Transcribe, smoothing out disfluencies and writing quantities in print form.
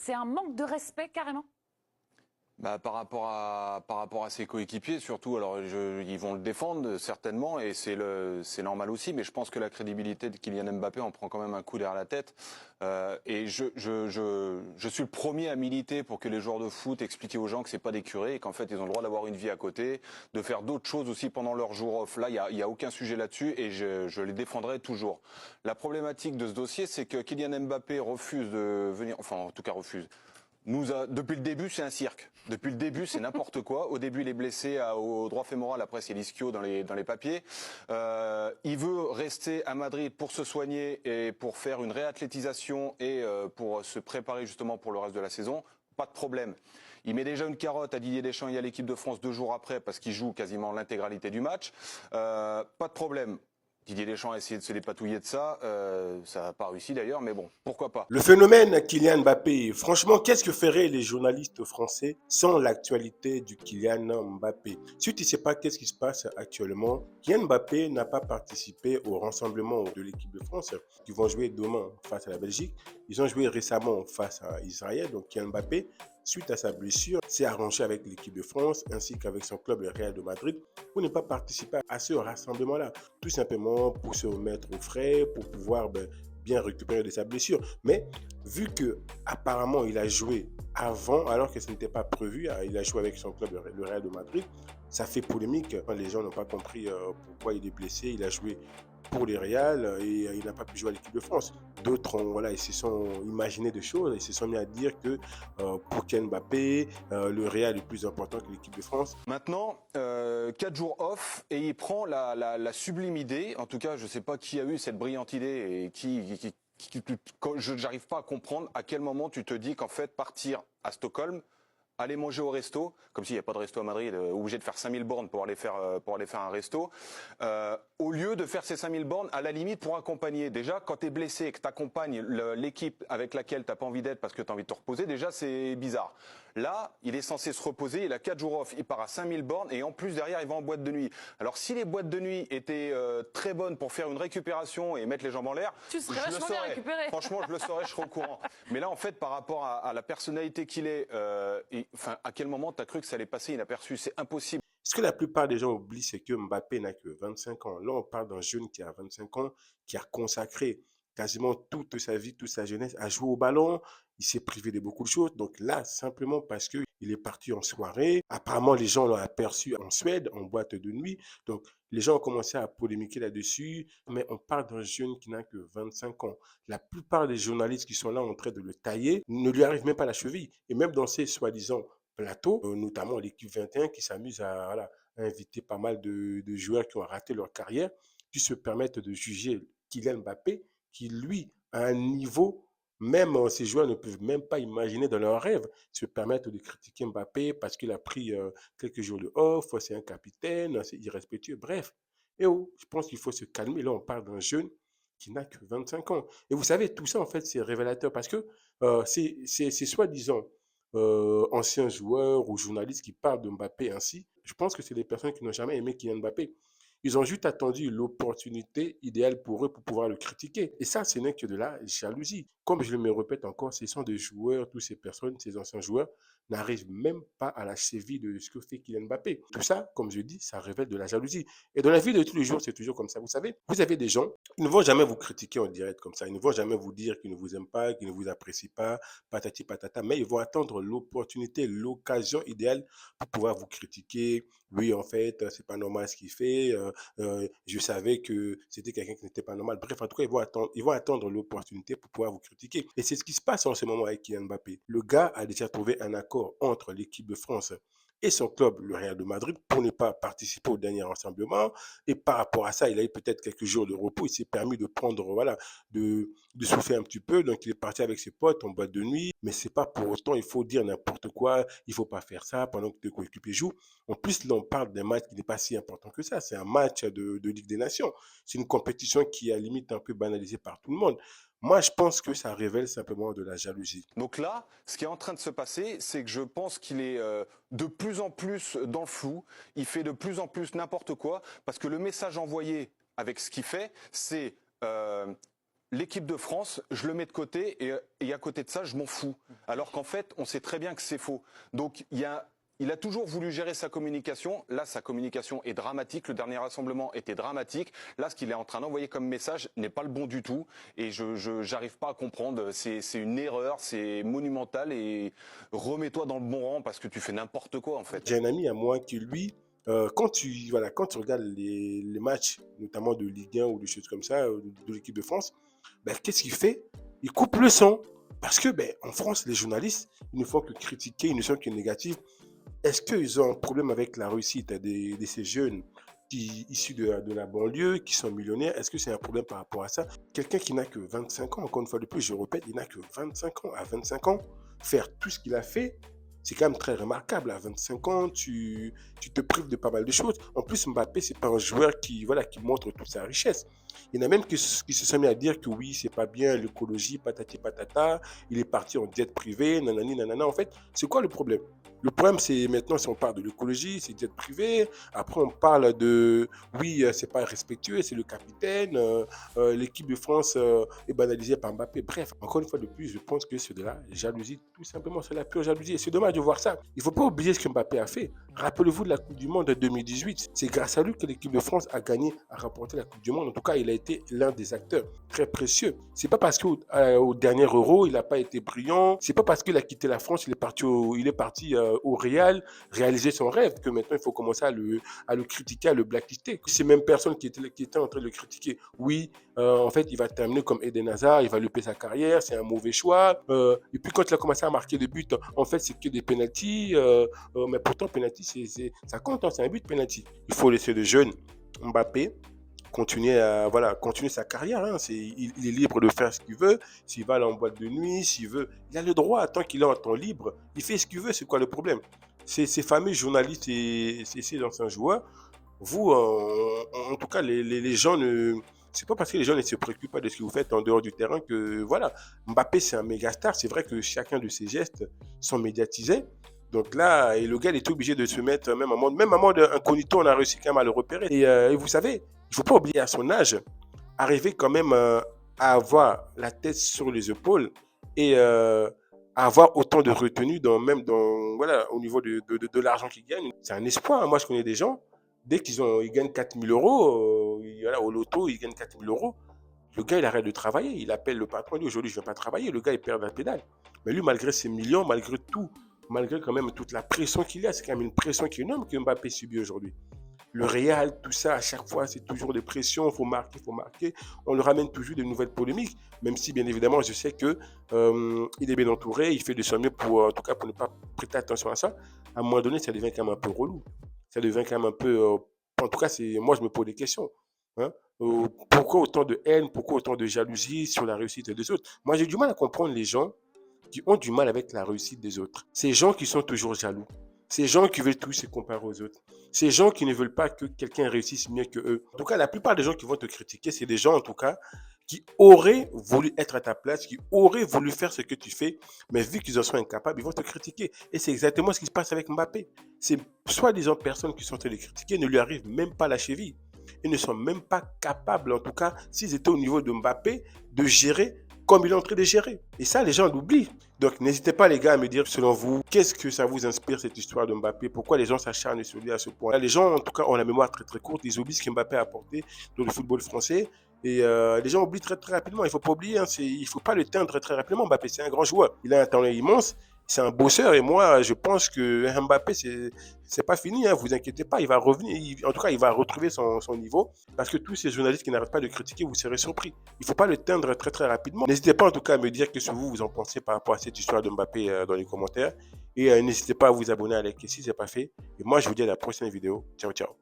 C'est un manque de respect carrément. Bah, par rapport à ses coéquipiers surtout, alors ils vont le défendre certainement et c'est normal aussi, mais je pense que la crédibilité de Kylian Mbappé en prend quand même un coup derrière la tête. Et je suis le premier à militer pour que les joueurs de foot expliquent aux gens que c'est pas des curés et qu'en fait ils ont le droit d'avoir une vie à côté, de faire d'autres choses aussi pendant leur jour off. Là, il y a aucun sujet là-dessus et je les défendrai toujours. La problématique de ce dossier, c'est que Kylian Mbappé refuse de venir, enfin en tout cas refuse. Depuis le début, c'est un cirque. Depuis le début, c'est n'importe quoi. Au début, il est blessé au droit fémoral. Après, c'est l'ischio dans les papiers. Il veut rester à Madrid pour se soigner et pour faire une réathlétisation et pour se préparer justement pour le reste de la saison. Pas de problème. Il met déjà une carotte à Didier Deschamps et à l'équipe de France 2 jours après parce qu'il joue quasiment l'intégralité du match. Pas de problème. Didier Deschamps a essayé de se dépatouiller de ça. Ça n'a pas réussi d'ailleurs, mais bon, pourquoi pas. Le phénomène Kylian Mbappé, franchement, qu'est-ce que feraient les journalistes français sans l'actualité du Kylian Mbappé? Si tu ne sais pas qu'est-ce qui se passe actuellement, Kylian Mbappé n'a pas participé au rassemblement de l'équipe de France qui vont jouer demain face à la Belgique. Ils ont joué récemment face à Israël, donc Kylian Mbappé, suite à sa blessure, s'est arrangé avec l'équipe de France ainsi qu'avec son club, le Real de Madrid, pour ne pas participer à ce rassemblement-là. Tout simplement pour se remettre au frais, pour pouvoir bien récupérer de sa blessure. Mais vu que apparemment il a joué avant, alors que ce n'était pas prévu, il a joué avec son club, le Real de Madrid, ça fait polémique. Les gens n'ont pas compris pourquoi il est blessé. Il a joué pour les Real et il n'a pas pu jouer à l'équipe de France. D'autres, ils se sont imaginé des choses, ils se sont mis à dire que pour Kylian Mbappé, le Real est plus important que l'équipe de France. Maintenant, 4 jours off et il prend la sublime idée, en tout cas je ne sais pas qui a eu cette brillante idée et je n'arrive pas à comprendre à quel moment tu te dis qu'en fait partir à Stockholm, aller manger au resto, comme s'il n'y a pas de resto à Madrid, obligé de faire 5000 bornes pour aller faire un resto, au lieu de faire ces 5000 bornes, à la limite pour accompagner. Déjà, quand tu es blessé et que tu accompagnes l'équipe avec laquelle tu n'as pas envie d'être parce que tu as envie de te reposer, déjà c'est bizarre. Là, il est censé se reposer, il a 4 jours off, il part à 5000 bornes et en plus derrière il va en boîte de nuit. Alors si les boîtes de nuit étaient très bonnes pour faire une récupération et mettre les jambes en l'air, Tu serais vachement bien récupéré. Franchement, je le saurais, je serais au courant. Mais là, en fait, par rapport à la personnalité qu'il est, à quel moment tu as cru que ça allait passer inaperçu? C'est impossible. Ce que la plupart des gens oublient, c'est que Mbappé n'a que 25 ans. Là, on parle d'un jeune qui a 25 ans, qui a consacré quasiment toute sa vie, toute sa jeunesse à jouer au ballon. Il s'est privé de beaucoup de choses. Donc là, simplement parce qu'il est parti en soirée. Apparemment, les gens l'ont aperçu en Suède, en boîte de nuit. Donc, les gens ont commencé à polémiquer là-dessus. Mais on parle d'un jeune qui n'a que 25 ans. La plupart des journalistes qui sont là en train de le tailler ne lui arrivent même pas à la cheville. Et même dans ces soi-disant plateaux, notamment l'équipe 21 qui s'amuse à inviter pas mal de joueurs qui ont raté leur carrière, qui se permettent de juger Kylian Mbappé, qui lui, a un niveau, même ces joueurs ne peuvent même pas imaginer dans leur rêve, se permettre de critiquer Mbappé parce qu'il a pris quelques jours de off, c'est un capitaine, c'est irrespectueux, bref. Et oh, je pense qu'il faut se calmer. Là, on parle d'un jeune qui n'a que 25 ans. Et vous savez, tout ça, en fait, c'est révélateur parce que c'est soi-disant anciens joueurs ou journalistes qui parlent de Mbappé ainsi, je pense que c'est des personnes qui n'ont jamais aimé Kylian Mbappé. Ils ont juste attendu l'opportunité idéale pour eux pour pouvoir le critiquer. Et ça, ce n'est que de la jalousie. Comme je le me répète encore, ce sont des joueurs, toutes ces personnes, ces anciens joueurs, n'arrivent même pas à la cheville de ce que fait Kylian Mbappé. Tout ça, comme je dis, ça révèle de la jalousie. Et dans la vie de tous les jours, c'est toujours comme ça. Vous savez, vous avez des gens, ils ne vont jamais vous critiquer en direct comme ça. Ils ne vont jamais vous dire qu'ils ne vous aiment pas, qu'ils ne vous apprécient pas, patati patata, mais ils vont attendre l'opportunité, l'occasion idéale pour pouvoir vous critiquer. Oui, en fait, c'est pas normal ce qu'il fait. Je savais que c'était quelqu'un qui n'était pas normal. Bref, en tout cas, ils vont attendre l'opportunité pour pouvoir vous critiquer. Et c'est ce qui se passe en ce moment avec Kylian Mbappé. Le gars a déjà trouvé un accord entre l'équipe de France et son club, le Real de Madrid, pour ne pas participer au dernier rassemblement. Et par rapport à ça, il a eu peut-être quelques jours de repos. Il s'est permis de prendre, voilà, de souffler un petit peu. Donc, il est parti avec ses potes en boîte de nuit. Mais c'est pas pour autant, il faut dire n'importe quoi. Il faut pas faire ça pendant que tes coéquipiers jouent. En plus, là, on parle d'un match qui n'est pas si important que ça. C'est un match de Ligue des Nations. C'est une compétition qui est à limite un peu banalisée par tout le monde. Moi, je pense que ça révèle simplement de la jalousie. Donc là, ce qui est en train de se passer, c'est que je pense qu'il est de plus en plus dans le flou. Il fait de plus en plus n'importe quoi parce que le message envoyé avec ce qu'il fait, c'est l'équipe de France, je le mets de côté et à côté de ça, je m'en fous. Alors qu'en fait, on sait très bien que c'est faux. Donc il a toujours voulu gérer sa communication. Là, sa communication est dramatique. Le dernier rassemblement était dramatique. Là, ce qu'il est en train d'envoyer comme message n'est pas le bon du tout. Et je n'arrive pas à comprendre. C'est une erreur, c'est monumental. Et remets-toi dans le bon rang parce que tu fais n'importe quoi en fait. J'ai un ami à moi qui, lui, quand tu regardes les matchs, notamment de Ligue 1 ou des choses comme ça, de l'équipe de France, ben, qu'est-ce qu'il fait? Il coupe le son. Parce que ben, en France, les journalistes, ils ne font que critiquer, ils ne sont que négatifs. Est-ce qu'ils ont un problème avec la réussite de ces jeunes issus de la banlieue, qui sont millionnaires? Est-ce que c'est un problème par rapport à ça? Quelqu'un qui n'a que 25 ans, encore une fois de plus, je répète, il n'a que 25 ans. À 25 ans, faire tout ce qu'il a fait, c'est quand même très remarquable. À 25 ans, tu te prives de pas mal de choses. En plus, Mbappé, c'est pas un joueur qui montre toute sa richesse. Il y en a même qui se sont mis à dire que oui, c'est pas bien, l'écologie, patati patata, il est parti en jet privé, nanani, nanana. En fait, c'est quoi le problème? Le problème, c'est maintenant, si on parle de l'écologie, c'est jet privé. Après, on parle de, oui, c'est pas respectueux, c'est le capitaine. L'équipe de France est banalisée par Mbappé. Bref, encore une fois de plus, je pense que c'est de la jalousie, tout simplement, c'est la pure jalousie. Et c'est dommage de voir ça. Il ne faut pas oublier ce que Mbappé a fait. Rappelez-vous de la Coupe du Monde de 2018. C'est grâce à lui que l'équipe de France a gagné, a remporté la Coupe du Monde. En tout cas, il a été l'un des acteurs très précieux. C'est pas parce qu'au dernier Euro, il n'a pas été brillant. C'est pas parce qu'il a quitté la France, il est parti au Real réaliser son rêve que maintenant il faut commencer à le critiquer, à le blacklister. Ces mêmes personnes qui étaient en train de le critiquer, oui, en fait, il va terminer comme Eden Hazard, il va louper sa carrière, c'est un mauvais choix. Et puis quand il a commencé à marquer des buts, en fait, c'est que des pénaltys. Mais pourtant, pénalty, ça compte, hein, c'est un but pénalty. Il faut laisser le jeune Mbappé continuer sa carrière. Hein. Il est libre de faire ce qu'il veut. S'il va aller en boîte de nuit, s'il veut, il a le droit. Tant qu'il est en temps libre, il fait ce qu'il veut. C'est quoi le problème? Ces fameux journalistes et ces anciens joueurs, vous, en tout cas, les gens ne... C'est pas parce que les gens ne se préoccupent pas de ce que vous faites en dehors du terrain que, voilà, Mbappé, c'est un méga star. C'est vrai que chacun de ses gestes sont médiatisés. Donc là, et le gars, il est obligé de se mettre, même en mode incognito, on a réussi quand même à le repérer. Et vous savez, il ne faut pas oublier à son âge, arriver quand même à avoir la tête sur les épaules et à avoir autant de retenue voilà, au niveau de l'argent qu'il gagne. C'est un espoir. Moi, je connais des gens, dès ils gagnent 4 000 euros, voilà, au loto, ils gagnent 4 000 euros. Le gars, il arrête de travailler. Il appelle le patron, il dit aujourd'hui, je ne vais pas travailler. Le gars, il perd la pédale. Mais lui, malgré ses millions, malgré tout, malgré quand même toute la pression qu'il y a, c'est quand même une pression qui est énorme que Mbappé subit aujourd'hui. Le Real, tout ça, à chaque fois, c'est toujours des pressions, il faut marquer, il faut marquer. On le ramène toujours de nouvelles polémiques, même si, bien évidemment, je sais qu'il est bien entouré, il fait de son mieux pour, en tout cas, pour ne pas prêter attention à ça. À un moment donné, ça devient quand même un peu relou. Ça devient quand même un peu... en tout cas, moi, je me pose des questions. Hein. Pourquoi autant de haine, pourquoi autant de jalousie sur la réussite des autres? Moi, j'ai du mal à comprendre les gens qui ont du mal avec la réussite des autres. Ces gens qui sont toujours jaloux. Ces gens qui veulent tous se comparer aux autres. Ces gens qui ne veulent pas que quelqu'un réussisse mieux que eux. En tout cas, la plupart des gens qui vont te critiquer, c'est des gens, en tout cas, qui auraient voulu être à ta place, qui auraient voulu faire ce que tu fais, mais vu qu'ils en sont incapables, ils vont te critiquer. Et c'est exactement ce qui se passe avec Mbappé. Ces soi-disant personnes qui sont en train de le critiquer ne lui arrivent même pas à la cheville. Ils ne sont même pas capables, en tout cas, s'ils étaient au niveau de Mbappé, de gérer comme il est en train de gérer. Et ça, les gens l'oublient. Donc, n'hésitez pas, les gars, à me dire, selon vous, qu'est-ce que ça vous inspire, cette histoire de Mbappé? Pourquoi les gens s'acharnent sur lui à ce point? Les gens, en tout cas, ont la mémoire très, très courte. Ils oublient ce que Mbappé a apporté dans le football français. Et les gens oublient très, très rapidement. Il ne faut pas oublier, hein, il ne faut pas le teindre très rapidement. Mbappé, c'est un grand joueur. Il a un talent immense. C'est un bosseur. Et moi, je pense que Mbappé, c'est pas fini. Hein, vous inquiétez pas. Il va revenir. En tout cas, il va retrouver son niveau. Parce que tous ces journalistes qui n'arrêtent pas de critiquer, vous serez surpris. Il ne faut pas le teindre très, très rapidement. N'hésitez pas, en tout cas, à me dire ce que vous en pensez par rapport à cette histoire de Mbappé dans les commentaires. Et n'hésitez pas à vous abonner, à liker si ce n'est pas fait. Et moi, je vous dis à la prochaine vidéo. Ciao, ciao.